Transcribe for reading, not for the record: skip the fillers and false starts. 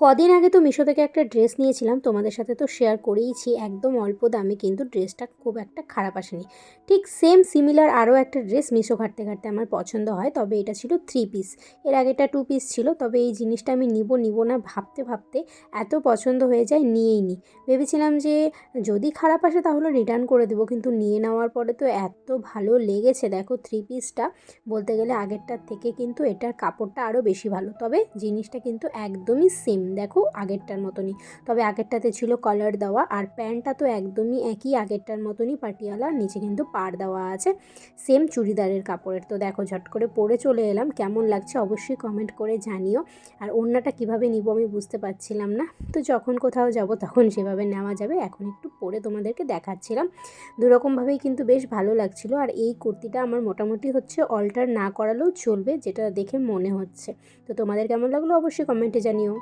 কদিন আগে তো মিশো থেকে একটা ড্রেস নিয়েছিলাম, তোমাদের সাথে তো শেয়ার করেইছি। একদম অল্প দামে, কিন্তু ড্রেসটা খুব একটা খারাপ আসেনি। ঠিক সেম সিমিলার আরও একটা ড্রেস মিশো ঘাঁটতে ঘাঁটতে আমার পছন্দ হয়, তবে এটা ছিল 3 পিস। এর আগেটা 2 পিস ছিল, তবে এই জিনিসটা আমি নিব নিব না ভাবতে ভাবতে এত পছন্দ হয়ে যায়, নিয়েই নিই। ভেবেছিলাম যে যদি খারাপ আসে তাহলে রিটার্ন করে দেবো, কিন্তু নিয়ে নেওয়ার পরে তো এত ভালো লেগেছে। দেখো 3 পিসটা বলতে গেলে আগেরটার থেকে কিন্তু এটার কাপড়টা আরও বেশি ভালো, তবে জিনিসটা কিন্তু একদমই সেম, দেখো আগেরটার মতনই। তবে আগেরটাতে ছিল কালার দেওয়া, আর প্যান্টটা তো একদমই একই আগেরটার মতনই পাটিয়ালা, নিচে কিন্তু পাড় দেওয়া আছে সেম চুড়িদারের কাপড়ের। তো দেখো ঝট করে পরে চলে এলাম, কেমন লাগছে অবশ্যই কমেন্ট করে জানিও। আর ওড়নাটা কিভাবে নিব আমি বুঝতে পারছিলাম না, তো যখন কোথাও যাব তখন সেভাবে নেওয়া যাবে। এখন একটু পরে তোমাদেরকে দেখাচ্ছিলাম। দুরকমভাবেই কিন্তু বেশ ভালো লাগছিল। আর এই কুর্তিটা আমার মোটামুটি হচ্ছে অল্টার না করালেও চলবে, যেটা দেখে মনে হচ্ছে। তো তোমাদের কেমন লাগলো অবশ্যই কমেন্টে জানিও।